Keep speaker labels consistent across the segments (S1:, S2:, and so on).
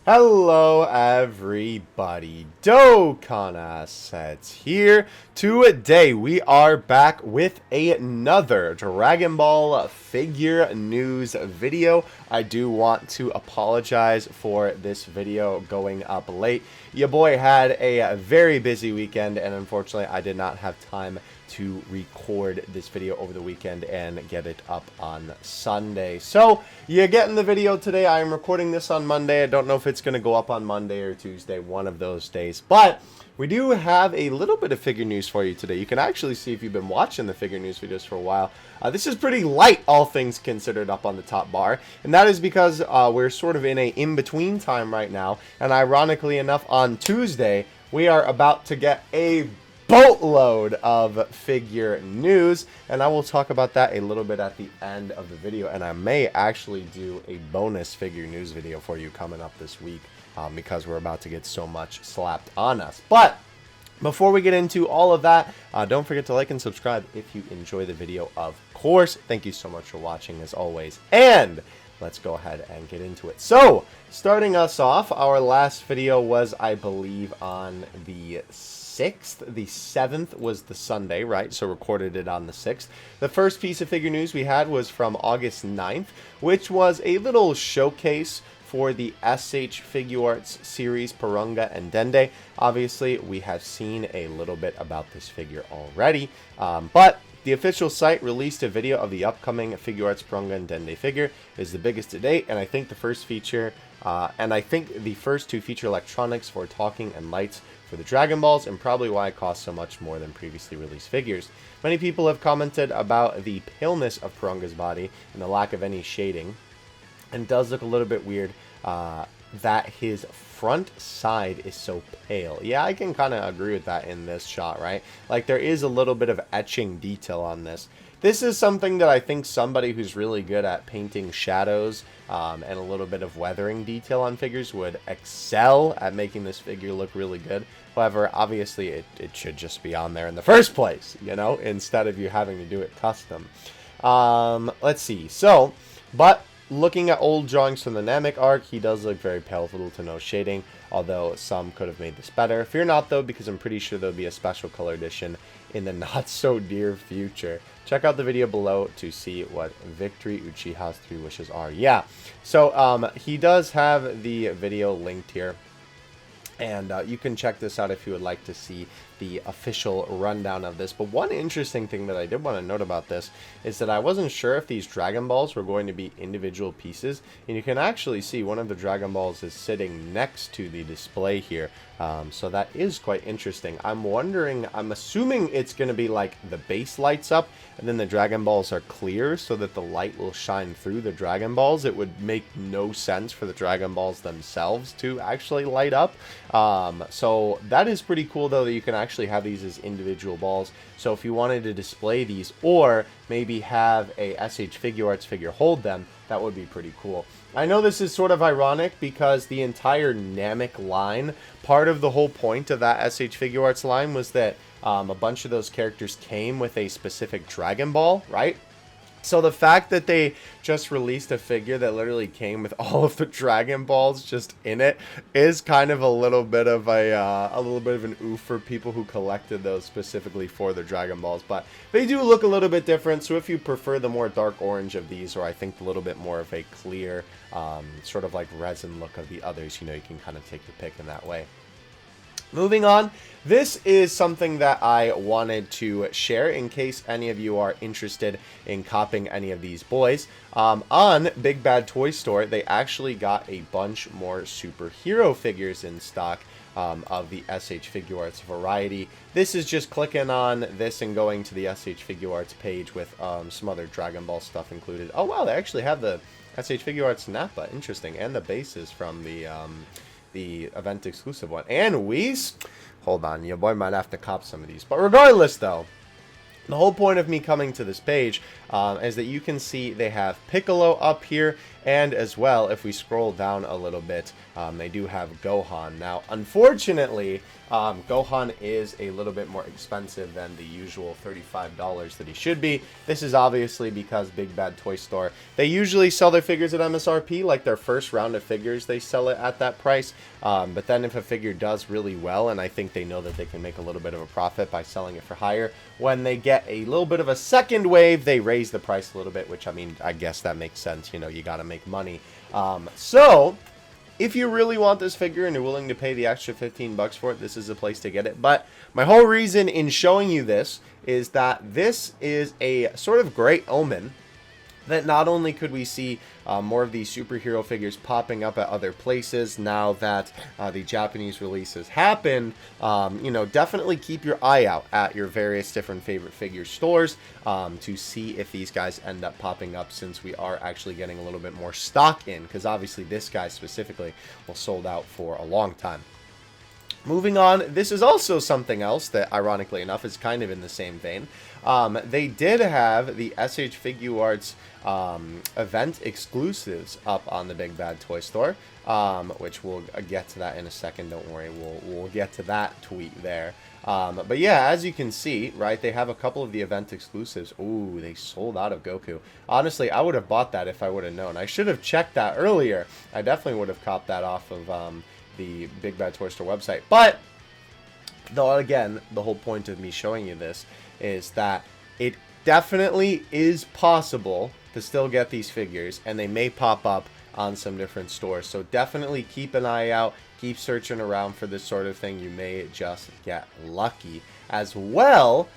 S1: Hello everybody, Dokkan Assets here. Today we are back with another Dragon Ball figure news video. I do want to apologize for this video going up late. Your boy had a very busy weekend and unfortunately I did not have time to record this video over the weekend and get it up on Sunday. So you're getting the video today. I am recording this on Monday. I don't know if it's going to go up on Monday or Tuesday, one of those days, but we do have a little bit of figure news for you today. You can actually see if you've been watching the figure news videos for a while. This is pretty light, all things considered, up on the top bar, and that is because we're sort of in a in-between time right now, and ironically enough, on Tuesday, we are about to get a boatload of figure news, and I will talk about that a little bit at the end of the video, and I may actually do a bonus figure news video for you coming up this week because we're about to get so much slapped on us. But before we get into all of that, don't forget to like and subscribe if you enjoy the video, of course. Thank you so much for watching as always, and let's go ahead and get into it. So, starting us off, our last video was, I believe, on the 6th. The 7th was the Sunday, right? So recorded it on the 6th. The first piece of figure news we had was from August 9th, which was a little showcase for the SH Figuarts series Porunga and Dende. Obviously, we have seen a little bit about this figure already, but the official site released a video of the upcoming Figuarts Porunga and Dende figure. It is the biggest to date, and I think the first feature, the first two feature electronics for talking and lights for the Dragon Balls, and probably why it costs so much more than previously released figures. Many people have commented about the paleness of Porunga's body and the lack of any shading, and it does look a little bit weird that his front side is so pale. Yeah, I can kind of agree with that in this shot, right? Like, there is a little bit of etching detail on this. This is something that I think somebody who's really good at painting shadows and a little bit of weathering detail on figures would excel at making this figure look really good. However, obviously it should just be on there in the first place, you know, instead of you having to do it custom. Let's see. So, but looking at old drawings from the Namek arc, he does look very pale with little to no shading, although some could have made this better. Fear not, though, because I'm pretty sure there'll be a special color edition in the not-so-dear future. Check out the video below to see what Victory Uchiha's 3 wishes are. Yeah, so he does have the video linked here, and you can check this out if you would like to see the official rundown of this. But one interesting thing that I did want to note about this is that I wasn't sure if these Dragon Balls were going to be individual pieces, and you can actually see one of the Dragon Balls is sitting next to the display here, so that is quite interesting. I'm assuming it's going to be like the base lights up and then the Dragon Balls are clear so that the light will shine through the Dragon Balls. It would make no sense for the Dragon Balls themselves to actually light up. So that is pretty cool, though, that you can actually have these as individual balls. So if you wanted to display these, or maybe have a SH Figuarts figure hold them, that would be pretty cool. I know this is sort of ironic because the entire Namek line, part of the whole point of that SH Figuarts line was that a bunch of those characters came with a specific Dragon Ball, right? So the fact that they just released a figure that literally came with all of the Dragon Balls just in it is kind of a little bit of an oof for people who collected those specifically for the Dragon Balls. But they do look a little bit different. So if you prefer the more dark orange of these, or I think a little bit more of a clear, sort of like resin look of the others, you know, you can kind of take your pick in that way. Moving on, this is something that I wanted to share in case any of you are interested in copying any of these boys. On Big Bad Toy Store, they actually got a bunch more superhero figures in stock of the SH Figuarts variety. This is just clicking on this and going to the SH Figuarts page with some other Dragon Ball stuff included. Oh wow, they actually have the SH Figuarts Nappa, interesting, and the bases from the event exclusive one. And Whis, hold on, your boy might have to cop some of these. But regardless, though, the whole point of me coming to this page is that you can see they have Piccolo up here, and as well, if we scroll down a little bit, they do have Gohan. Now, unfortunately, Gohan is a little bit more expensive than the usual $35 that he should be. This is obviously because Big Bad Toy Store, they usually sell their figures at MSRP, like their first round of figures, they sell it at that price. But then if a figure does really well, and I think they know that they can make a little bit of a profit by selling it for higher, when they get a little bit of a second wave, they raise the price a little bit, which, I mean, I guess that makes sense. You know, you gotta make money. So if you really want this figure and you're willing to pay the extra 15 bucks for it, this is the place to get it. But my whole reason in showing you this is that this is a sort of great omen that not only could we see more of these superhero figures popping up at other places now that the Japanese release has happened, you know, definitely keep your eye out at your various different favorite figure stores to see if these guys end up popping up, since we are actually getting a little bit more stock in, because obviously this guy specifically was sold out for a long time. Moving on, this is also something else that, ironically enough, is kind of in the same vein. They did have the SH Figuarts event exclusives up on the Big Bad Toy Store, which we'll get to that in a second. Don't worry, we'll get to that tweet there. But yeah, as you can see, right, they have a couple of the event exclusives. Ooh, they sold out of Goku. Honestly, I would have bought that if I would have known. I should have checked that earlier. I definitely would have copped that off of the Big Bad Toy Store website. But, though, again, the whole point of me showing you this is that it definitely is possible to still get these figures, and they may pop up on some different stores. So definitely keep an eye out, keep searching around for this sort of thing. You may just get lucky. As well,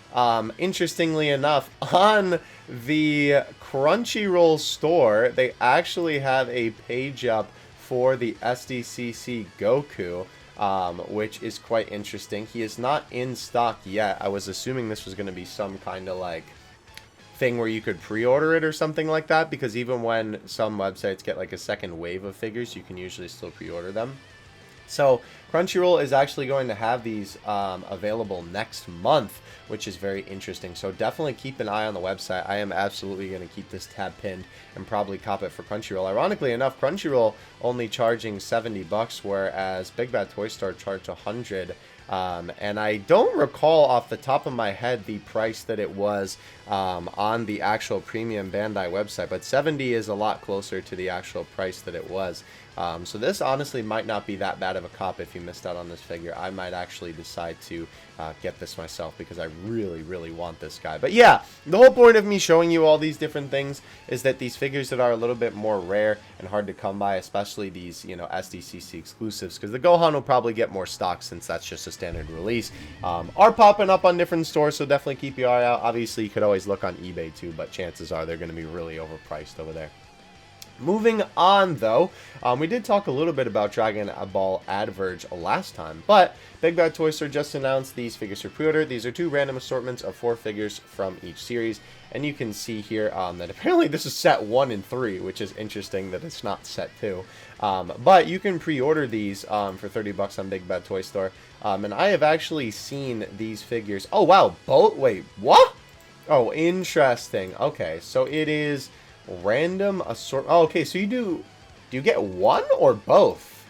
S1: interestingly enough, on the Crunchyroll store, they actually have a page up for the SDCC Goku, which is quite interesting. He is not in stock yet. I was assuming this was going to be some kind of like thing where you could pre-order it or something like that, because even when some websites get like a second wave of figures, you can usually still pre-order them. So Crunchyroll is actually going to have these available next month, which is very interesting. So definitely keep an eye on the website. I am absolutely going to keep this tab pinned and probably cop it for Crunchyroll. Ironically enough, Crunchyroll only charging 70 bucks, whereas Big Bad Toy Store charged 100. And I don't recall off the top of my head the price that it was on the actual premium Bandai website, but 70 is a lot closer to the actual price that it was. So this honestly might not be that bad of a cop if you missed out on this figure. I might actually decide to get this myself because I really, really want this guy. But yeah, the whole point of me showing you all these different things is that these figures that are a little bit more rare and hard to come by, especially these, you know, SDCC exclusives, because the Gohan will probably get more stock since that's just a standard release, are popping up on different stores, so definitely keep your eye out. Obviously, you could always look on eBay too, but chances are they're going to be really overpriced over there. Moving on, though, we did talk a little bit about Dragon Ball Advert last time, but Big Bad Toy Store just announced these figures for pre-order. These are 2 random assortments of 4 figures from each series, and you can see here that apparently this is set 1 and 3, which is interesting that it's not set 2. But you can pre-order these for 30 bucks on Big Bad Toy Store, and I have actually seen these figures. Oh, wow, both? Wait, what? Oh, interesting. Okay, so it is random assort. Oh, okay, so do you get one or both?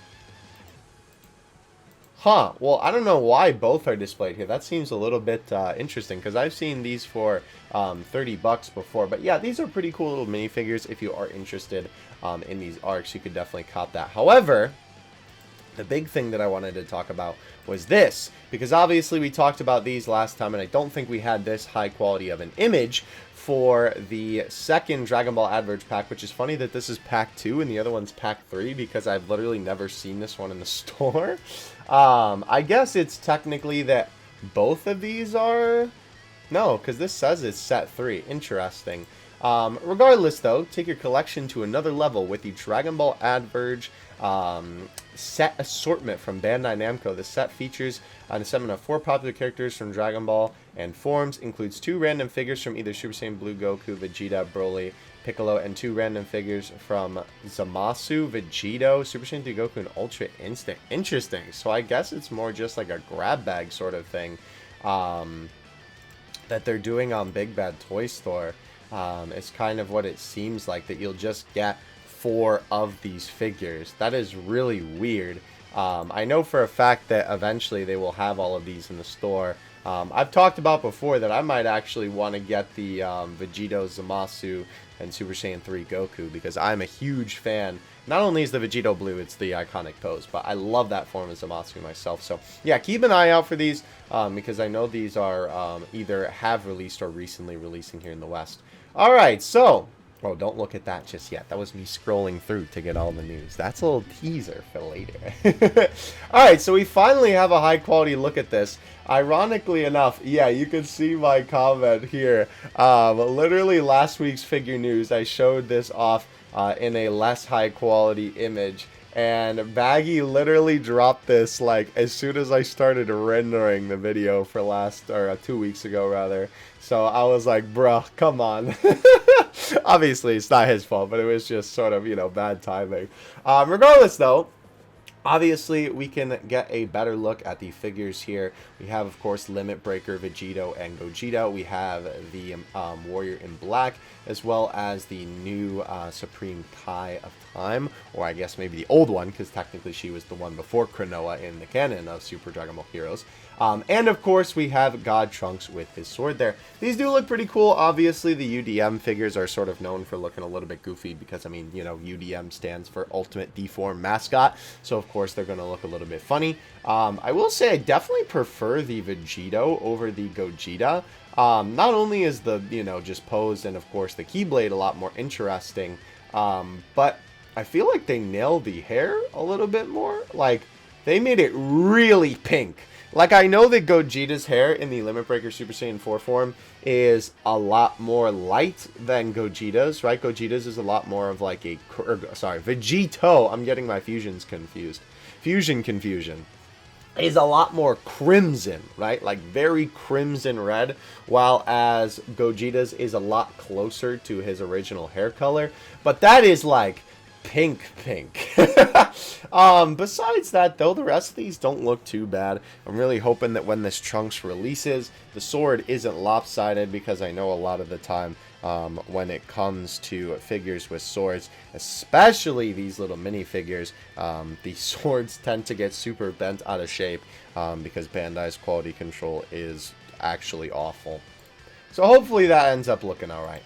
S1: Huh. Well, I don't know why both are displayed here. That seems a little bit interesting, because I've seen these for 30 bucks before. But yeah, these are pretty cool little minifigures. If you are interested in these arcs, you could definitely cop that. However, the big thing that I wanted to talk about was this, because obviously we talked about these last time, and I don't think we had this high quality of an image for the second Dragon Ball Advert pack, which is funny that this is pack 2 and the other one's pack 3, because I've literally never seen this one in the store. I guess it's technically that both of these are... No, because this says it's set 3. Interesting. Regardless, though, take your collection to another level with the Dragon Ball Advert set assortment from Bandai Namco. The set features an assortment of 4 popular characters from Dragon Ball and forms, includes 2 random figures from either Super Saiyan Blue Goku, Vegeta, Broly, Piccolo, and 2 random figures from Zamasu, Vegito, Super Saiyan 2 Goku, and Ultra Instinct. Interesting. So I guess it's more just like a grab bag sort of thing that they're doing on Big Bad Toy Store. It's kind of what it seems like, that you'll just get 4 of these figures. That is really weird. I know for a fact that eventually they will have all of these in the store. I've talked about before that I might actually want to get the Vegito, Zamasu, and Super Saiyan 3 Goku, because I'm a huge fan. Not only is the Vegito blue, it's the iconic pose, but I love that form of Zamasu myself. So yeah, keep an eye out for these, because I know these are either have released or recently releasing here in the West. Alright, so... Oh, don't look at that just yet. That was me scrolling through to get all the news. That's a little teaser for later. Alright, so we finally have a high-quality look at this. Ironically enough, yeah, you can see my comment here. Literally last week's figure news, I showed this off in a less high-quality image. And Baggy literally dropped this, like, as soon as I started rendering the video for 2 weeks ago, rather. So I was like, bruh, come on. Obviously, it's not his fault, but it was just sort of, you know, bad timing. Regardless, though, obviously, we can get a better look at the figures here. We have, of course, Limit Breaker, Vegito, and Gogeta. We have the Warrior in Black, as well as the new Supreme Kai of Time, or I guess maybe the old one, because technically she was the one before Krinoa in the canon of Super Dragon Ball Heroes. And of course, we have God Trunks with his sword there. These do look pretty cool. Obviously, the UDM figures are sort of known for looking a little bit goofy because, I mean, you know, UDM stands for Ultimate Deformed Mascot. So, of course, they're going to look a little bit funny. I will say I definitely prefer the Vegito over the Gogeta. Not only is the, you know, just pose and, of course, the Keyblade a lot more interesting, but I feel like they nailed the hair a little bit more. Like, they made it really pink. Like, I know that Gogeta's hair in the Limit Breaker Super Saiyan 4 form is a lot more light than Gogeta's, right? Gogeta's is a lot more of like a... sorry, Vegito. I'm getting my fusions confused. Fusion confusion. Is a lot more crimson, right? Like, very crimson red, while as Gogeta's is a lot closer to his original hair color. But that is, like... pink. Besides that, though, the rest of these don't look too bad. I'm really hoping that when this Trunks releases, the sword isn't lopsided, because I know a lot of the time when it comes to figures with swords, especially these little minifigures, the swords tend to get super bent out of shape because Bandai's quality control is actually awful. So hopefully that ends up looking alright.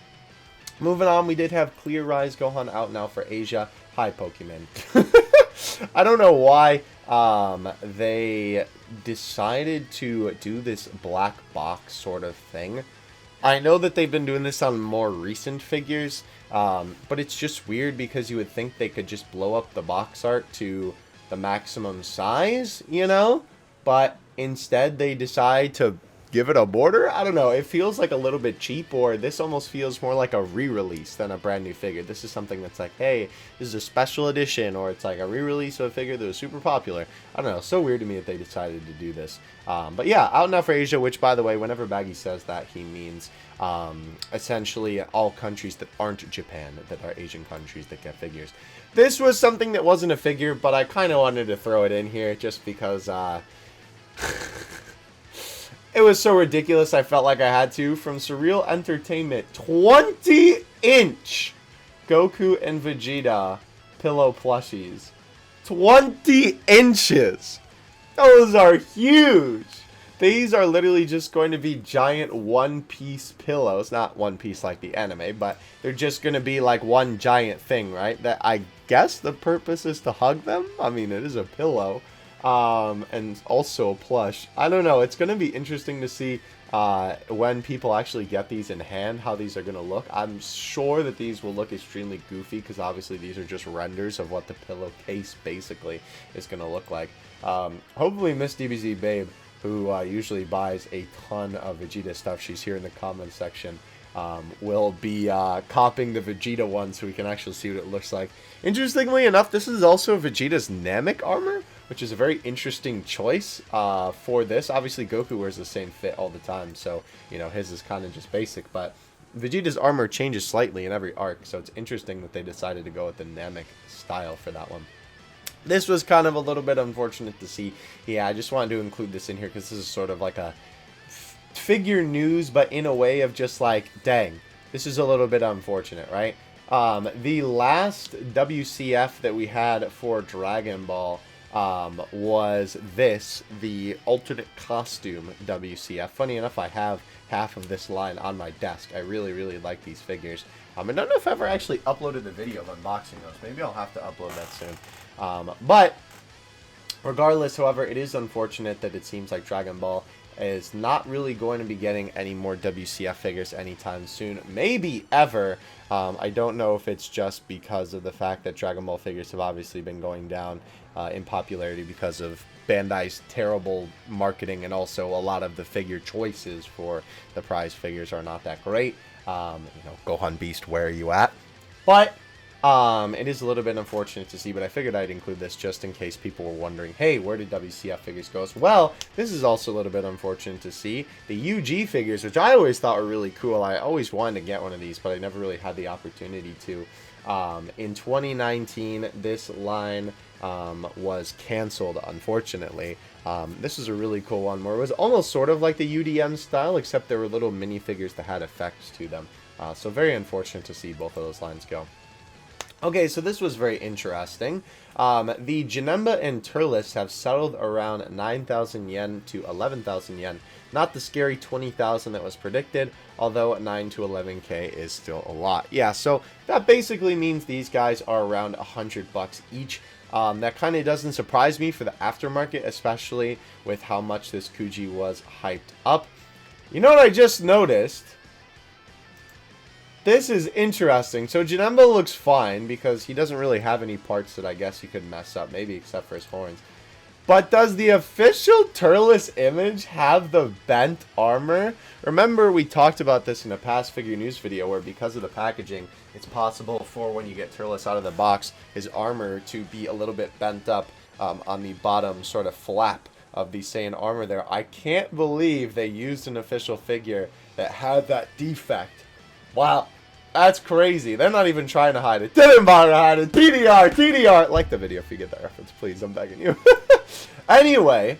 S1: Moving on, we did have Clear Rise Gohan out now for Asia. Hi, Pokemon. I don't know why they decided to do this black box sort of thing. I know that they've been doing this on more recent figures, but it's just weird because you would think they could just blow up the box art to the maximum size, you know? But instead they decide to give it a border? I don't know. It feels like a little bit cheap, or this almost feels more like a re-release than a brand new figure. This is something that's like, hey, this is a special edition, or it's like a re-release of a figure that was super popular. I don't know. So weird to me that they decided to do this. But yeah, out now for Asia, which, by the way, whenever Baggy says that, he means essentially all countries that aren't Japan, that are Asian countries that get figures. This was something that wasn't a figure, but I kind of wanted to throw it in here just because... it was so ridiculous, I felt like I had to. From Surreal Entertainment, 20-inch Goku and Vegeta pillow plushies. 20 inches! Those are huge! These are literally just going to be giant one-piece pillows. Not one piece like the anime, but they're just going to be like one giant thing, right? That I guess the purpose is to hug them? I mean, it is a pillow. And also a plush. I don't know. It's going to be interesting to see when people actually get these in hand, how these are going to look. I'm sure that these will look extremely goofy because obviously these are just renders of what the pillowcase basically is going to look like. Hopefully Miss DBZ Babe, who usually buys a ton of Vegeta stuff, she's here in the comments section, will be copying the Vegeta one so we can actually see what it looks like. Interestingly enough, this is also Vegeta's Namek armor, which is a very interesting choice for this. Obviously, Goku wears the same fit all the time, so, you know, his is kind of just basic, but Vegeta's armor changes slightly in every arc, so it's interesting that they decided to go with the Namek style for that one. This was kind of a little bit unfortunate to see. Yeah, I just wanted to include this in here because this is sort of like a figure news, but in a way of just like, dang, this is a little bit unfortunate, right? The last WCF that we had for Dragon Ball was the alternate costume WCF. Funny enough, I have half of this line on my desk. I really, really like these figures. I don't know if I ever actually uploaded the video of unboxing those. Maybe I'll have to upload that soon. But regardless, however, it is unfortunate that it seems like Dragon Ball is not really going to be getting any more WCF figures anytime soon. Maybe ever. I don't know if it's just because of the fact that Dragon Ball figures have obviously been going down in popularity because of Bandai's terrible marketing, and also a lot of the figure choices for the prize figures are not that great. Gohan Beast, where are you at? But it is a little bit unfortunate to see, but I figured I'd include this just in case people were wondering, hey, where did WCF figures go? Well, this is also a little bit unfortunate to see. The UG figures, which I always thought were really cool. I always wanted to get one of these, but I never really had the opportunity to. In 2019, this line was canceled, unfortunately. This is a really cool one where it was almost sort of like the UDM style, except there were little minifigures that had effects to them. So very unfortunate to see both of those lines go. Okay, so this was very interesting. The Janemba and Turles have settled around 9,000 yen to 11,000 yen. Not the scary 20,000 that was predicted, although 9 to 11k is still a lot. Yeah, so that basically means these guys are around $100 each. That kind of doesn't surprise me for the aftermarket, especially with how much this Kuji was hyped up. You know what I just noticed? This is interesting. So Janemba looks fine because he doesn't really have any parts that I guess you could mess up, maybe except for his horns. But does the official Turles image have the bent armor? Remember, we talked about this in a past figure news video where because of the packaging, it's possible for when you get Turles out of the box, his armor to be a little bit bent up on the bottom sort of flap of the Saiyan armor there. I can't believe they used an official figure that had that defect. Wow, that's crazy. They're not even trying to hide it. Didn't bother to hide it. TDR, TDR. Like the video if you get that reference, please. I'm begging you. Anyway,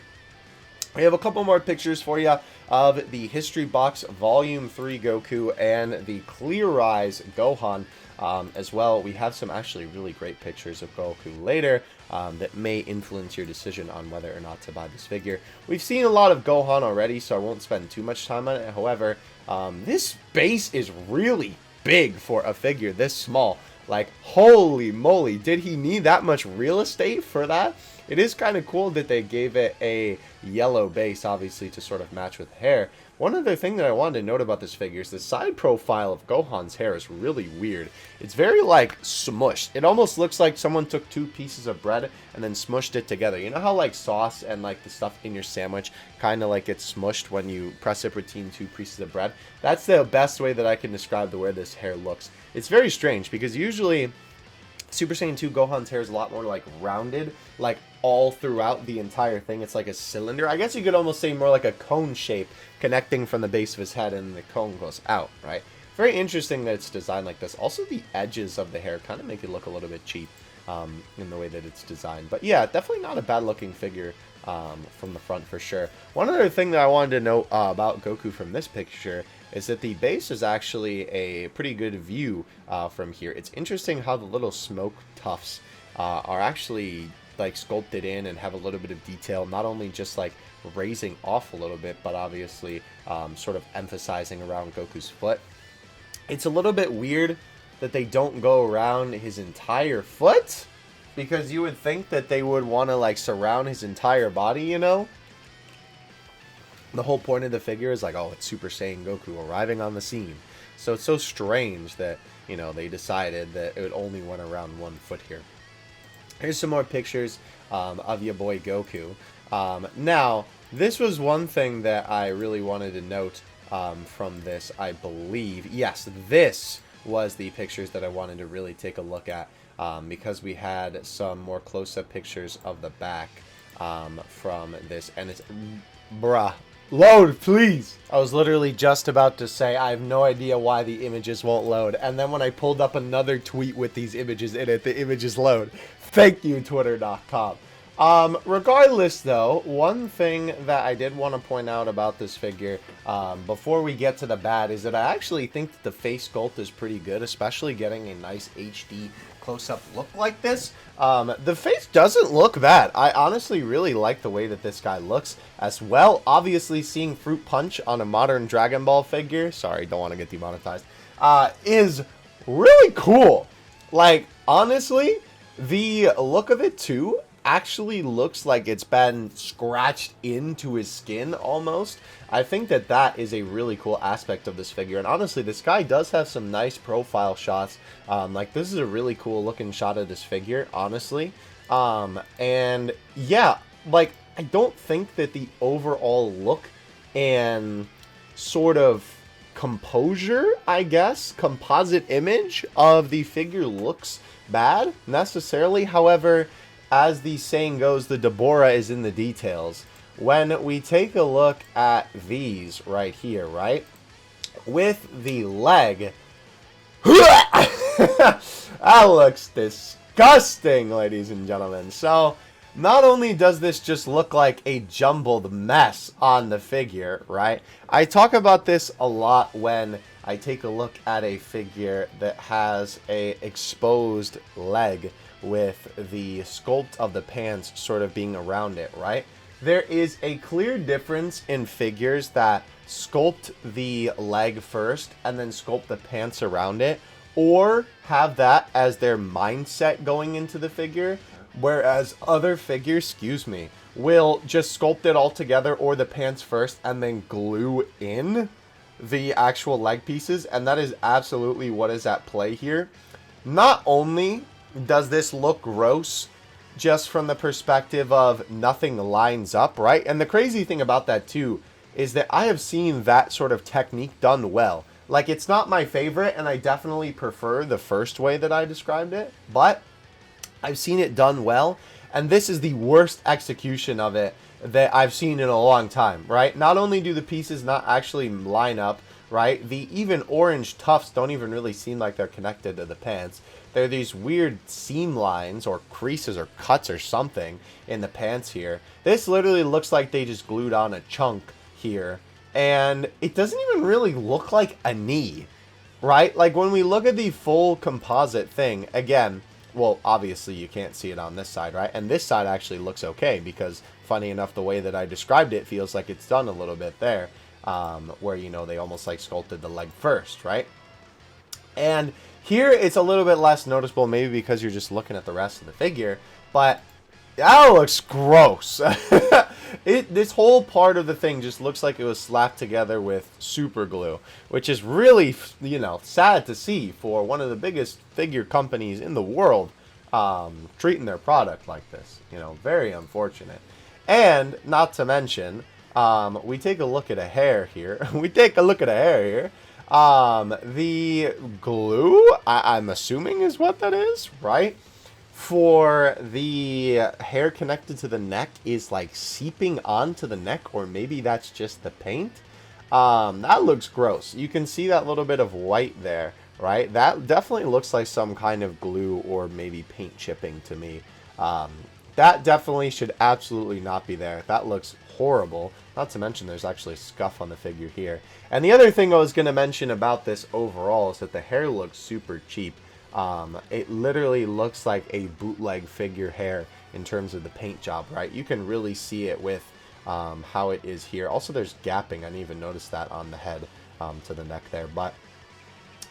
S1: we have a couple more pictures for you of the History Box Volume 3 Goku and the Clear Eyes Gohan. As well, we have some actually really great pictures of Goku later that may influence your decision on whether or not to buy this figure. We've seen a lot of Gohan already, so I won't spend too much time on it. However, this base is really big for a figure this small. Like, holy moly, did he need that much real estate for that? It is kind of cool that they gave it a yellow base, obviously, to sort of match with hair. One other thing that I wanted to note about this figure is the side profile of Gohan's hair is really weird. It's very, like, smushed. It almost looks like someone took two pieces of bread and then smushed it together. You know how, like, sauce and, like, the stuff in your sandwich kind of, like, gets smushed when you press it between two pieces of bread? That's the best way that I can describe the way this hair looks. It's very strange because usually Super Saiyan 2 Gohan's hair is a lot more, like, rounded, like, all throughout the entire thing. It's like a cylinder. I guess you could almost say more like a cone shape connecting from the base of his head, and the cone goes out, right? Very interesting that it's designed like this. Also, the edges of the hair kind of make it look a little bit cheap in the way that it's designed. But yeah, definitely not a bad looking figure from the front for sure. One other thing that I wanted to note about Goku from this picture is that the base is actually a pretty good view from here. It's interesting how the little smoke tufts are actually like sculpted in and have a little bit of detail, not only just like raising off a little bit, but obviously sort of emphasizing around Goku's foot. It's a little bit weird that they don't go around his entire foot, because you would think that they would want to like surround his entire body, you know? The whole point of the figure is like, oh, it's Super Saiyan Goku arriving on the scene. So it's so strange that, you know, they decided that it would only went around one foot here. Here's some more pictures of your boy Goku. Now, this was one thing that I really wanted to note from this, I believe. Yes, this was the pictures that I wanted to really take a look at because we had some more close-up pictures of the back from this. And it's... Bruh. Load, please! I was literally just about to say I have no idea why the images won't load. And then when I pulled up another tweet with these images in it, the images load. Thank you, Twitter.com. Regardless, though, one thing that I did want to point out about this figure, before we get to the bad, is that I actually think that the face sculpt is pretty good, especially getting a nice HD close-up look like this. The face doesn't look bad. I honestly really like the way that this guy looks as well. Obviously, seeing Fruit Punch on a modern Dragon Ball figure, sorry, don't want to get demonetized, is really cool. Like, honestly, the look of it, too, actually looks like it's been scratched into his skin almost. I think that that is a really cool aspect of this figure, and honestly this guy does have some nice profile shots. Like this is a really cool looking shot of this figure, honestly. And yeah, like I don't think that the overall look and sort of composure, I guess, composite image of the figure looks bad necessarily. However, as the saying goes, the Deborah is in the details. When we take a look at these right here, right? With the leg. That looks disgusting, ladies and gentlemen. So, not only does this just look like a jumbled mess on the figure, right? I talk about this a lot when I take a look at a figure that has a exposed leg with the sculpt of the pants sort of being around it, right? There is a clear difference in figures that sculpt the leg first and then sculpt the pants around it, or have that as their mindset going into the figure, whereas other figures, will just sculpt it all together or the pants first and then glue in the actual leg pieces, and that is absolutely what is at play here. Not only does this look gross just from the perspective of nothing lines up, right? And the crazy thing about that too is that I have seen that sort of technique done well. Like, it's not my favorite, and I definitely prefer the first way that I described it, but I've seen it done well, and this is the worst execution of it that I've seen in a long time, right? Not only do the pieces not actually line up, right? The even orange tufts don't even really seem like they're connected to the pants. There are these weird seam lines or creases or cuts or something in the pants here. This literally looks like they just glued on a chunk here. And it doesn't even really look like a knee, right? Like when we look at the full composite thing, again, well, obviously you can't see it on this side, right? And this side actually looks okay because, funny enough, the way that I described it feels like it's done a little bit there. Where, you know, they almost like sculpted the leg first, right? And here it's a little bit less noticeable, maybe because you're just looking at the rest of the figure, but that looks gross. This whole part of the thing just looks like it was slapped together with super glue, which is really, you know, sad to see for one of the biggest figure companies in the world treating their product like this. You know, very unfortunate. And not to mention, we take a look at a hair here. The glue, I'm assuming is what that is, right? For the hair connected to the neck is like seeping onto the neck, or maybe that's just the paint. That looks gross. You can see that little bit of white there, right? That definitely looks like some kind of glue or maybe paint chipping to me. That definitely should absolutely not be there. That looks horrible. Not to mention there's actually a scuff on the figure here. And the other thing I was going to mention about this overall is that the hair looks super cheap. It literally looks like a bootleg figure hair in terms of the paint job, right? You can really see it with how it is here. Also, there's gapping. I didn't even notice that on the head to the neck there. But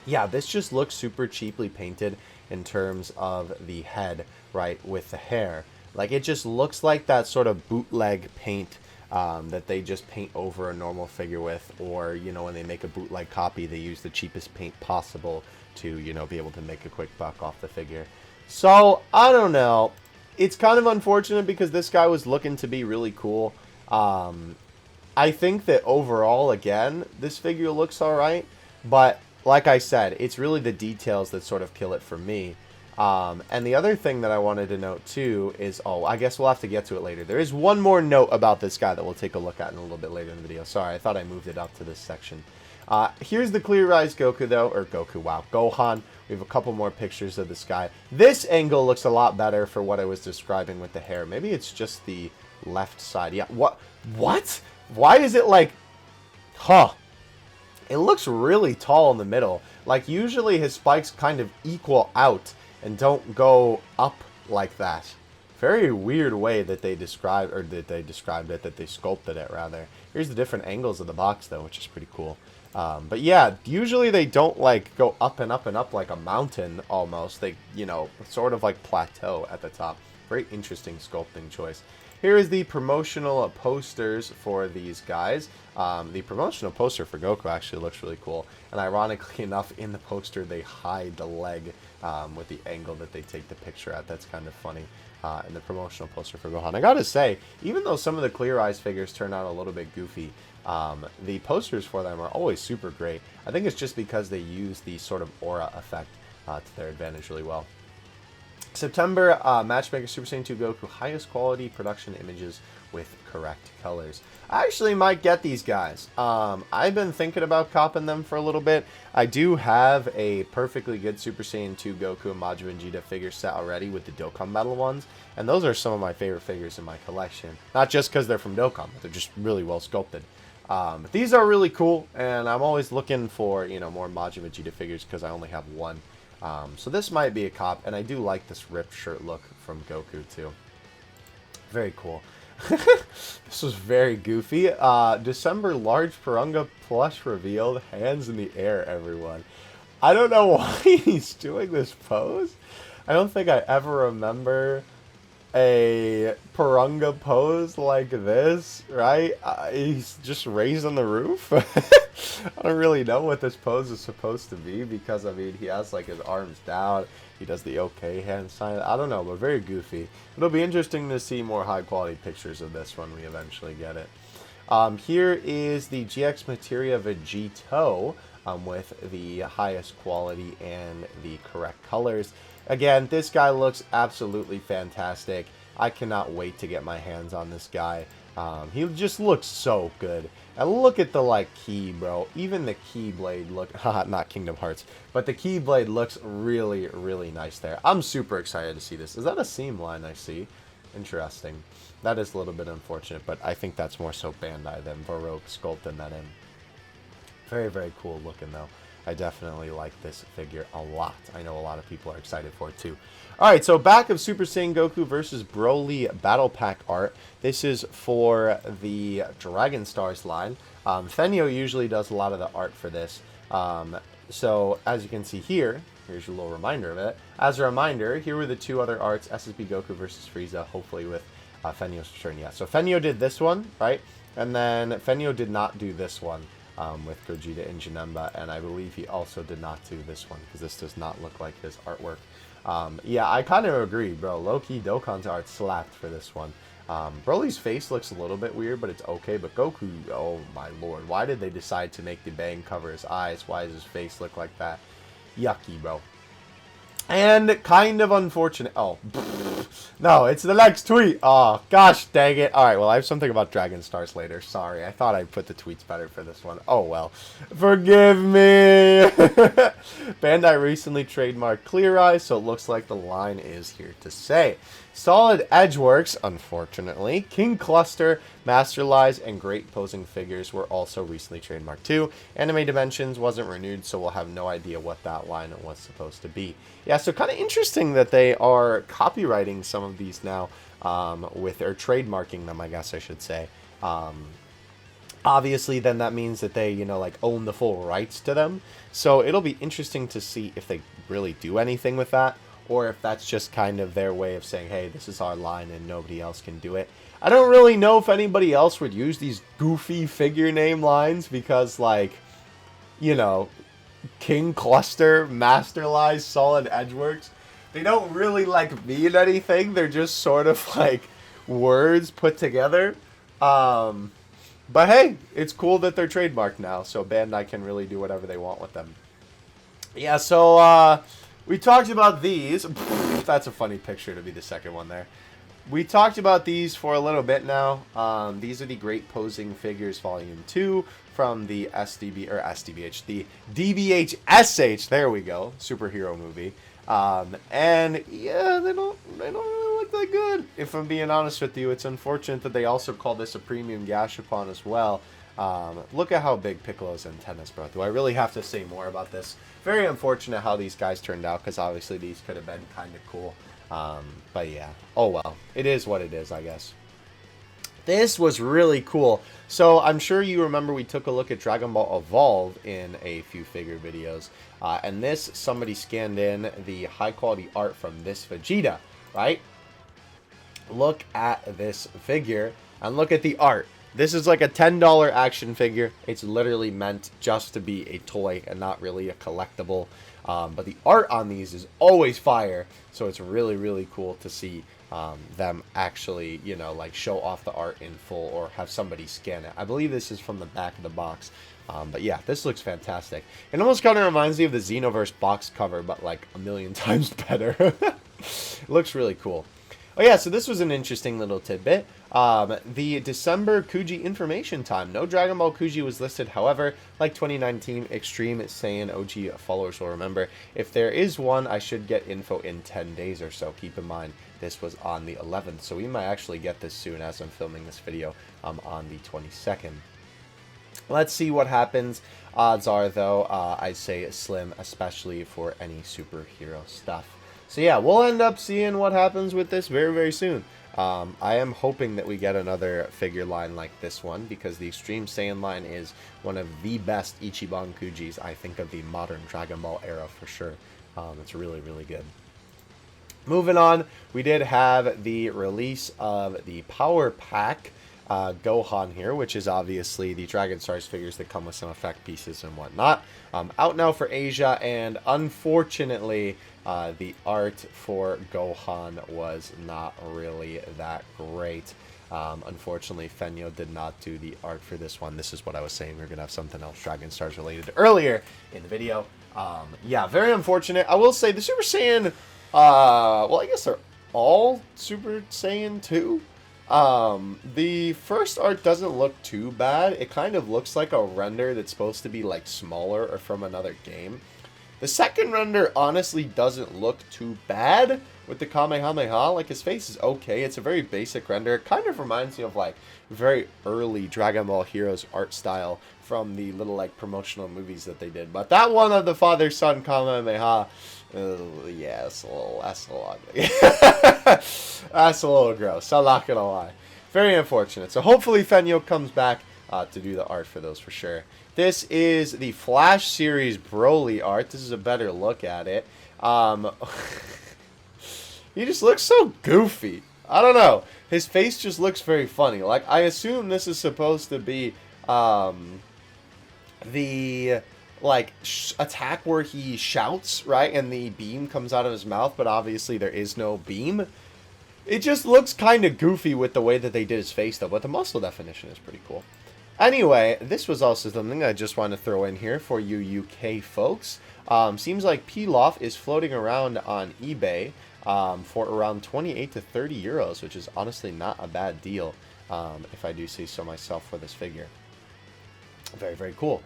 S1: yeah, this just looks super cheaply painted in terms of the head, right, with the hair. Like, it just looks like that sort of bootleg paint that they just paint over a normal figure with, or, you know, when they make a bootleg copy, they use the cheapest paint possible to, you know, be able to make a quick buck off the figure. So, I don't know. It's kind of unfortunate because this guy was looking to be really cool. I think that overall, again, this figure looks alright, but like I said, it's really the details that sort of kill it for me. And the other thing that I wanted to note too is, oh, I guess we'll have to get to it later. There is one more note about this guy that we'll take a look at in a little bit later in the video. Sorry, I thought I moved it up to this section. Here's the clearized Goku, though. Or Goku, wow. Gohan. We have a couple more pictures of this guy. This angle looks a lot better for what I was describing with the hair. Maybe it's just the left side. Yeah, what? What? Why is it like... Huh. It looks really tall in the middle. Like, usually his spikes kind of equal out and don't go up like that. Very weird way that they described, or that they sculpted it, rather. Here's the different angles of the box, though, which is pretty cool. But yeah, usually they don't, like, go up and up and up like a mountain, almost. They, you know, sort of like plateau at the top. Very interesting sculpting choice. Here is the promotional posters for these guys. The promotional poster for Goku actually looks really cool. And ironically enough, in the poster, they hide the leg with the angle that they take the picture at. That's kind of funny. In the promotional poster for Gohan. I gotta say, even though some of the Clear Eyes figures turn out a little bit goofy, the posters for them are always super great. I think it's just because they use the sort of aura effect to their advantage really well. September, Matchmaker Super Saiyan 2 Goku, highest quality production images with correct colors. I actually might get these guys. I've been thinking about copping them for a little bit. I do have a perfectly good Super Saiyan 2 Goku and Majin Vegeta figure set already with the Dokkan Battle ones, and those are some of my favorite figures in my collection. Not just because they're from Dokkan, but they're just really well sculpted. These are really cool, and I'm always looking for, you know, more Majin Vegeta figures because I only have one. So this might be a cop, and I do like this ripped shirt look from Goku too. Very cool. This was very goofy. December large Porunga plush revealed. Hands in the air, everyone. I don't know why he's doing this pose. I don't think I ever remember a Porunga pose like this, right? He's just raised on the roof. I don't really know what this pose is supposed to be because, I mean, he has, like, his arms down. He does the okay hand sign. I don't know, but very goofy. It'll be interesting to see more high-quality pictures of this when we eventually get it. Here is the GX Materia Vegito with the highest quality and the correct colors. Again, this guy looks absolutely fantastic. I cannot wait to get my hands on this guy. He just looks so good. And look at the, like, key, bro. Even the keyblade not Kingdom Hearts, but the keyblade looks really, really nice there. I'm super excited to see this. Is that a seam line I see? Interesting. That is a little bit unfortunate, but I think that's more so Bandai than Baroque sculpting that in. Very, very cool looking, though. I definitely like this figure a lot. I know a lot of people are excited for it, too. Alright, so back of Super Saiyan Goku versus Broly Battle Pack art. This is for the Dragon Stars line. Fenyo usually does a lot of the art for this. So, as you can see here, here's your little reminder of it. As a reminder, here were the two other arts, SSB Goku versus Frieza, hopefully with Fenyo's return. Yeah, so Fenyo did this one, right? And then Fenyo did not do this one. With Gogeta and Janemba, and I believe he also did not do this one, because this does not look like his artwork. Yeah, I kind of agree, bro. Low-key, Dokkan's art slapped for this one. Broly's face looks a little bit weird, but it's okay, but Goku, oh my lord, why did they decide to make the bang cover his eyes? Why does his face look like that? Yucky, bro. And kind of unfortunate. Oh, no, it's the next tweet. Oh, gosh dang it. All right, well, I have something about Dragon Stars later. Sorry, I thought I'd put the tweets better for this one. Oh, well. Forgive me. Bandai recently trademarked Clear Eyes, so it looks like the line is here to stay. Solid Edgeworks, unfortunately. King Cluster, Master Lies, and Great Posing Figures were also recently trademarked too. Anime Dimensions wasn't renewed, so we'll have no idea what that line was supposed to be. Yeah, so kind of interesting that they are copywriting some of these now, or trademarking them, I guess I should say. Obviously, then that means that they, you know, like, own the full rights to them. So it'll be interesting to see if they really do anything with that, or if that's just kind of their way of saying, hey, this is our line and nobody else can do it. I don't really know if anybody else would use these goofy figure name lines because, like, you know, King Cluster, Master Lies, Solid Edgeworks, they don't really, like, mean anything. They're just sort of, like, words put together. But hey, it's cool that they're trademarked now, so Bandai can really do whatever they want with them. Yeah, so, we talked about these. That's a funny picture to be the second one there. we talked about these for a little bit now. These are the Great Posing Figures Volume 2 from the SDBH, the DBHSH, there we go, superhero movie. And yeah, they don't really look that good. If I'm being honest with you, it's unfortunate that they also call this a premium Gashapon as well. Look at how big Piccolo's antennas, bro. Do I really have to say more about this? Very unfortunate how these guys turned out, because obviously these could have been kind of cool. But yeah, oh well, it is what it is, I guess. This was really cool. So I'm sure you remember we took a look at Dragon Ball Evolve in a few figure videos. And this, somebody scanned in the high quality art from this Vegeta, right? Look at this figure and look at the art. This is like a $10 action figure. It's literally meant just to be a toy and not really a collectible. But the art on these is always fire. So it's really, really cool to see them actually, you know, like show off the art in full or have somebody scan it. I believe this is from the back of the box. But yeah, this looks fantastic. It almost kind of reminds me of the Xenoverse box cover, but like a million times better. It looks really cool. Oh yeah, so this was an interesting little tidbit. The December Kuji information time. No Dragon Ball Kuji was listed. However, like 2019 Extreme Saiyan OG followers will remember, if there is one, I should get info in 10 days or so. Keep in mind, this was on the 11th, so we might actually get this soon as I'm filming this video on the 22nd. Let's see what happens. Odds are, though, I'd say slim, especially for any superhero stuff. So yeah, we'll end up seeing what happens with this very, very soon. I am hoping that we get another figure line like this one, because the Extreme Saiyan line is one of the best Ichiban Kujis, I think, of the modern Dragon Ball era for sure. It's really, really good. Moving on, we did have the release of the Power Pack Gohan here, which is obviously the Dragon Stars figures that come with some effect pieces and whatnot. Out now for Asia, and unfortunately, the art for Gohan was not really that great. Unfortunately, Fenyo did not do the art for this one. This is what I was saying. We're going to have something else Dragon Stars related earlier in the video. Yeah, very unfortunate. I will say the Super Saiyan, well, I guess they're all Super Saiyan 2. The first art doesn't look too bad. It kind of looks like a render that's supposed to be like smaller or from another game. The second render honestly doesn't look too bad with the Kamehameha. Like, his face is okay. It's a very basic render. It kind of reminds me of like very early Dragon Ball Heroes art style from the little like promotional movies that they did. But that one of the father-son Kamehameha, yeah, that's a little ugly. That's a little gross. I'm not gonna lie. Very unfortunate. So hopefully Fenyo comes back to do the art for those for sure. This is the Flash series Broly art. This is a better look at it. He just looks so goofy. I don't know. His face just looks very funny. Like, I assume this is supposed to be the like attack where he shouts, right, and the beam comes out of his mouth, but obviously there is no beam. It just looks kind of goofy with the way that they did his face, though, but the muscle definition is pretty cool. Anyway, this was also something I just want to throw in here for you UK folks. Seems like Pilaf is floating around on eBay for around 28 to 30 euros, which is honestly not a bad deal, if I do say so myself, for this figure. Very, very cool.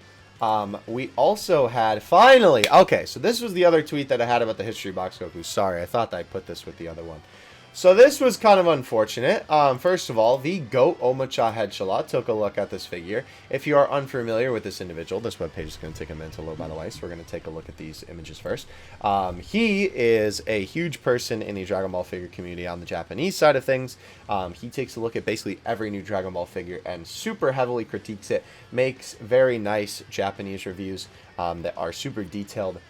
S1: We also had, finally, okay, so this was the other tweet that I had about the History Box Goku. Sorry, I thought I put this with the other one. So this was kind of unfortunate. First of all, the GOAT Omocha Headshala took a look at this figure. If you are unfamiliar with this individual, this webpage is going to take a minute to load, by the way, so we're going to take a look at these images first. He is a huge person in the Dragon Ball figure community on the Japanese side of things. He takes a look at basically every new Dragon Ball figure and super heavily critiques it, makes very nice Japanese reviews that are super detailed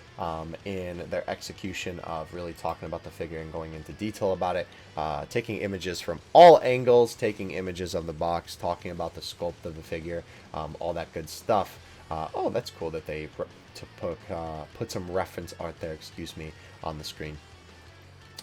S1: in their execution of really talking about the figure and going into detail about it, taking images from all angles, taking images of the box, talking about the sculpt of the figure, all that good stuff. Oh, that's cool that they put some reference art there, excuse me, on the screen.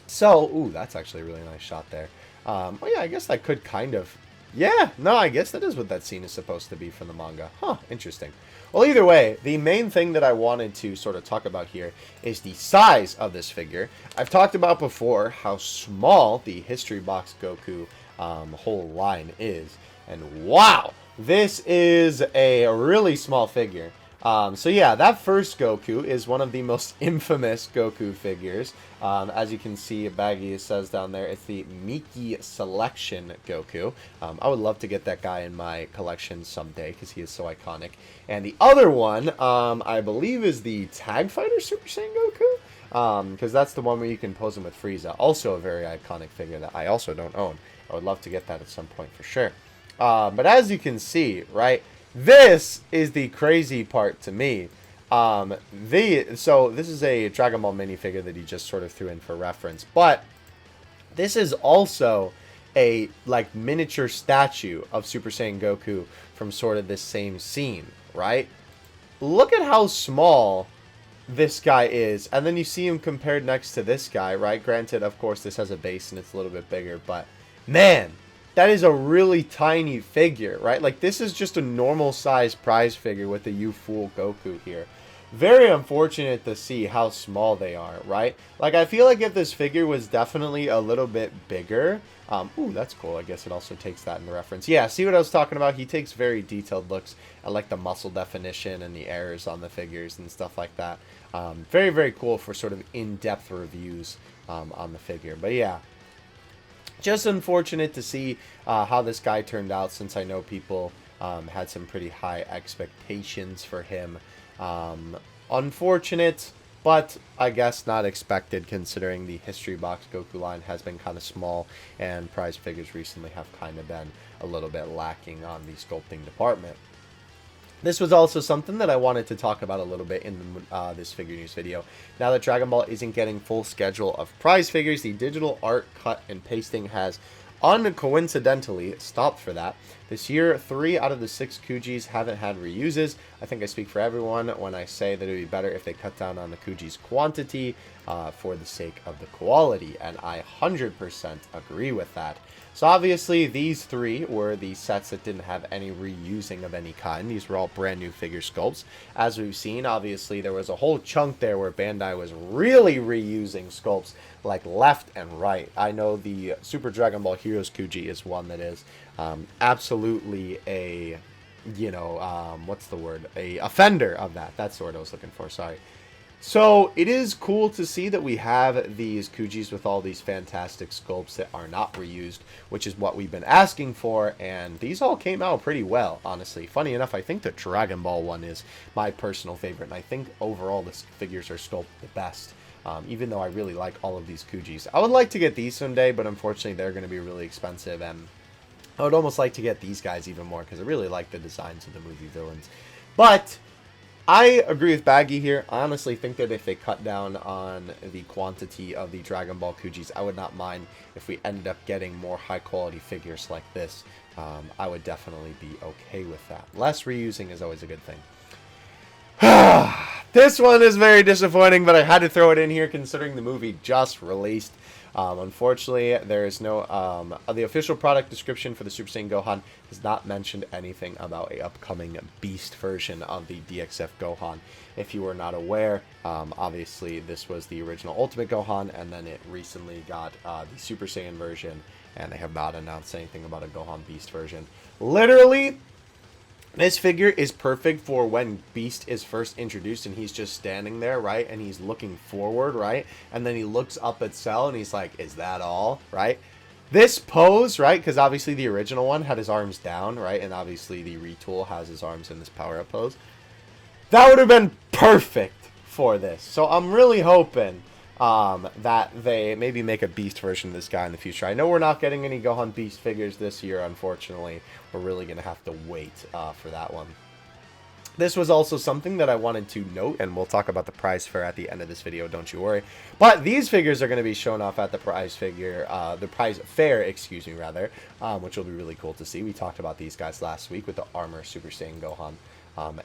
S1: So, ooh, that's actually a really nice shot there. Oh yeah, I guess that could kind of Yeah, no, I guess that is what that scene is supposed to be from the manga. Huh, interesting. Well, either way, the main thing that I wanted to sort of talk about here is the size of this figure. I've talked about before how small the History Box Goku whole line is. And wow, this is a really small figure. So yeah, that first Goku is one of the most infamous Goku figures. As you can see, Baggy says down there, it's the Miki Selection Goku. I would love to get that guy in my collection someday because he is so iconic. And the other one, I believe, is the Tag Fighter Super Saiyan Goku. Because that's the one where you can pose him with Frieza. Also a very iconic figure that I also don't own. I would love to get that at some point for sure. But as you can see, right, this is the crazy part to me. So this is a Dragon Ball minifigure that he just sort of threw in for reference. But this is also a like miniature statue of Super Saiyan Goku from sort of this same scene, right? Look at how small this guy is. And then you see him compared next to this guy, right? Granted, of course, this has a base and it's a little bit bigger. But, man, that is a really tiny figure, right? Like, this is just a normal size prize figure with the You Fool Goku here. Very unfortunate to see how small they are, right? Like, I feel like if this figure was definitely a little bit bigger... ooh, that's cool. I guess it also takes that in reference. Yeah, see what I was talking about? He takes very detailed looks at, like, the muscle definition and the errors on the figures and stuff like that. Very, very cool for sort of in-depth reviews on the figure. But, yeah. Just unfortunate to see how this guy turned out, since I know people had some pretty high expectations for him. Unfortunate, but I guess not expected, considering the History Box Goku line has been kind of small, and prize figures recently have kind of been a little bit lacking on the sculpting department. This was also something that I wanted to talk about a little bit in this figure news video. Now that Dragon Ball isn't getting full schedule of prize figures, the digital art cut and pasting has uncoincidentally stopped for that. This year, 3 out of the 6 Kujis haven't had reuses. I think I speak for everyone when I say that it would be better if they cut down on the Kuji's quantity for the sake of the quality, and I 100% agree with that. So obviously these 3 were the sets that didn't have any reusing of any kind. These were all brand new figure sculpts. As we've seen, obviously there was a whole chunk there where Bandai was really reusing sculpts like left and right. I know the Super Dragon Ball Heroes Kuji is one that is absolutely a, you know, what's the word? A offender of that. That's the word I was looking for, sorry. So it is cool to see that we have these Kujis with all these fantastic sculpts that are not reused, which is what we've been asking for, and these all came out pretty well, honestly. Funny enough, I think the Dragon Ball one is my personal favorite, and I think overall the figures are sculpted the best, even though I really like all of these Kujis. I would like to get these someday, but unfortunately they're going to be really expensive, and I would almost like to get these guys even more, because I really like the designs of the movie villains. But I agree with Baggy here. I honestly think that if they cut down on the quantity of the Dragon Ball Kujis, I would not mind if we ended up getting more high-quality figures like this. I would definitely be okay with that. Less reusing is always a good thing. This one is very disappointing, but I had to throw it in here considering the movie just released. Unfortunately, there is no... the official product description for the Super Saiyan Gohan has not mentioned anything about a upcoming Beast version of the DXF Gohan. If you were not aware, obviously this was the original Ultimate Gohan, and then it recently got the Super Saiyan version, and they have not announced anything about a Gohan Beast version. Literally, this figure is perfect for when Beast is first introduced and he's just standing there, right? And he's looking forward, right? And then he looks up at Cell and he's like, is that all, right? This pose, right? Because obviously the original one had his arms down, right? And obviously the retool has his arms in this power-up pose. That would have been perfect for this. So I'm really hoping that they maybe make a Beast version of this guy in the future. I know we're not getting any Gohan Beast figures this year, unfortunately. We're really going to have to wait for that one. This was also something that I wanted to note, and we'll talk about the prize fair at the end of this video, don't you worry. But these figures are going to be shown off at the prize fair, excuse me, rather, which will be really cool to see. We talked about these guys last week with the Armor Super Saiyan Gohan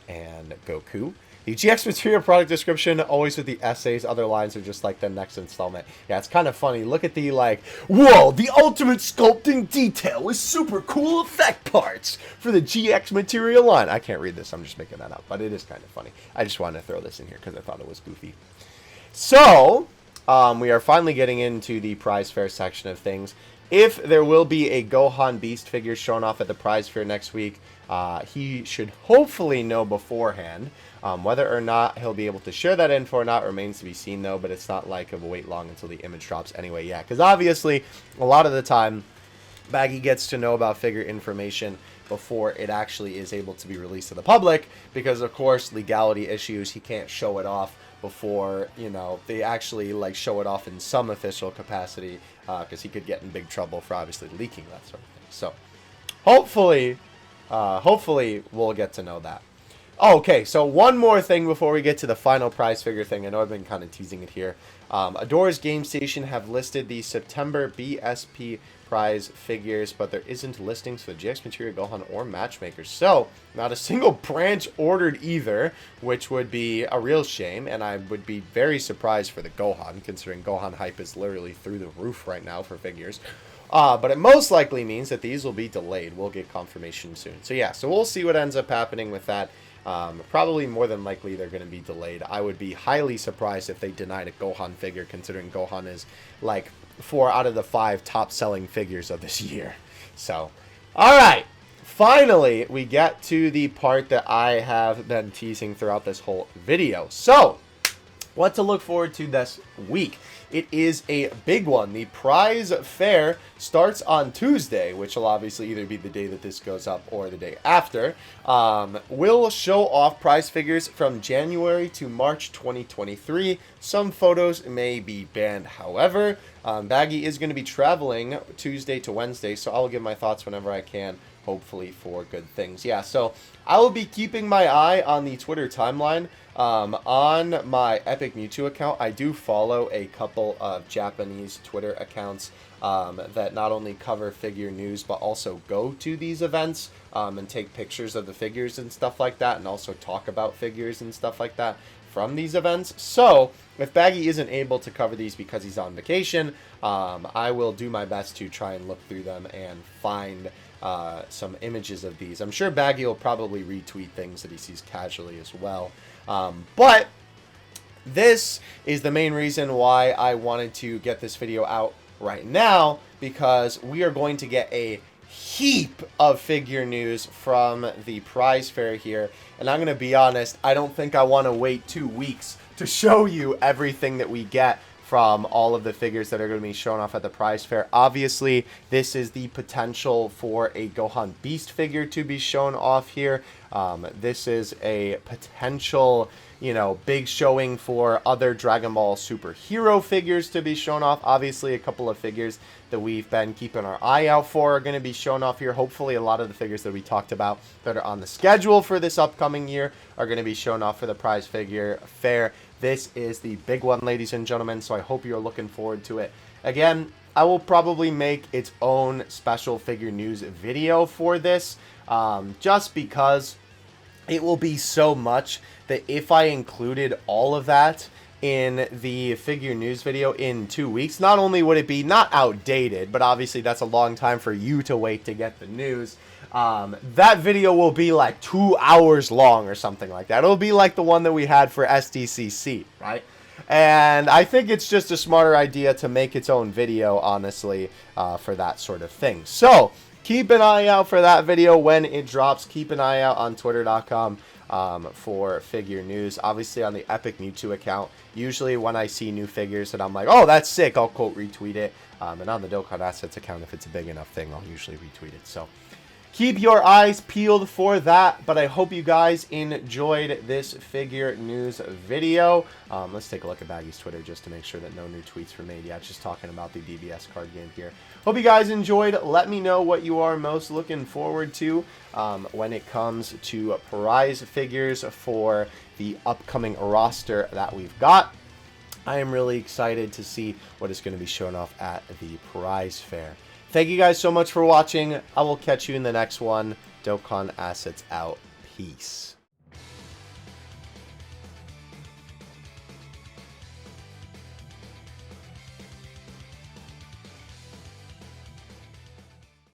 S1: and Goku. The GX material product description, always with the essays. Other lines are just like the next installment. Yeah, it's kind of funny. Look at the, like, whoa, the ultimate sculpting detail with super cool effect parts for the GX material line. I can't read this. I'm just making that up, but it is kind of funny. I just wanted to throw this in here because I thought it was goofy. So, we are finally getting into the prize fair section of things. If there will be a Gohan Beast figure shown off at the prize fair next week, he should hopefully know beforehand. Whether or not he'll be able to share that info or not remains to be seen, though, but it's not like it'll wait long until the image drops anyway. Yeah, because obviously, a lot of the time, Baggy gets to know about figure information before it actually is able to be released to the public, because, of course, legality issues, he can't show it off before, you know, they actually, like, show it off in some official capacity, because he could get in big trouble for obviously leaking that sort of thing. So, hopefully we'll get to know that. Okay, so one more thing before we get to the final prize figure thing. I know I've been kind of teasing it here. Adora's Game Station have listed the September BSP prize figures, but there isn't listings for the GX Material, Gohan, or Matchmakers. So, not a single branch ordered either, which would be a real shame, and I would be very surprised for the Gohan, considering Gohan hype is literally through the roof right now for figures. But it most likely means that these will be delayed. We'll get confirmation soon. So yeah, so we'll see what ends up happening with that. Probably more than likely they're going to be delayed. I would be highly surprised if they denied a Gohan figure, considering Gohan is like 4 out of the 5 top selling figures of this year. So, alright. Finally, we get to the part that I have been teasing throughout this whole video. So, what to look forward to this week. It is a big one. The prize fair starts on Tuesday, which will obviously either be the day that this goes up or the day after. We'll show off prize figures from January to March 2023. Some photos may be banned, however. Baggy is going to be traveling Tuesday to Wednesday, so I'll give my thoughts whenever I can, hopefully for good things. Yeah, so I will be keeping my eye on the Twitter timeline. On my Epic Mewtwo account, I do follow a couple of Japanese Twitter accounts that not only cover figure news, but also go to these events and take pictures of the figures and stuff like that, and also talk about figures and stuff like that from these events. So, if Baggy isn't able to cover these because he's on vacation, I will do my best to try and look through them and find some images of these. I'm sure Baggy will probably retweet things that he sees casually as well. But this is the main reason why I wanted to get this video out right now, because we are going to get a heap of figure news from the prize fair here. And I'm going to be honest, I don't think I want to wait 2 weeks to show you everything that we get from all of the figures that are going to be shown off at the prize fair. Obviously, this is the potential for a Gohan Beast figure to be shown off here. This is a potential, you know, big showing for other Dragon Ball superhero figures to be shown off. Obviously, a couple of figures that we've been keeping our eye out for are going to be shown off here. Hopefully, a lot of the figures that we talked about that are on the schedule for this upcoming year are going to be shown off for the prize figure fair. This is the big one, ladies and gentlemen, so I hope you're looking forward to it. Again, I will probably make its own special figure news video for this, just because it will be so much that if I included all of that in the figure news video in 2 weeks, not only would it be not outdated, but obviously that's a long time for you to wait to get the news. That video will be like 2 hours long or something like that. It'll be like the one that we had for SDCC, right? And I think it's just a smarter idea to make its own video, honestly, for that sort of thing. So, keep an eye out for that video when it drops. Keep an eye out on twitter.com for figure news. Obviously, on the Epic Mewtwo account, usually when I see new figures that I'm like, oh, that's sick, I'll quote retweet it. And on the Dokkan Assets account, if it's a big enough thing, I'll usually retweet it. So, keep your eyes peeled for that, but I hope you guys enjoyed this figure news video. Let's take a look at Baggy's Twitter just to make sure that no new tweets were made yet. Just talking about the DBS card game here. Hope you guys enjoyed. Let me know what you are most looking forward to when it comes to prize figures for the upcoming roster that we've got. I am really excited to see what is going to be shown off at the prize fair. Thank you guys so much for watching. I will catch you in the next one. Dokkan Assets out. Peace.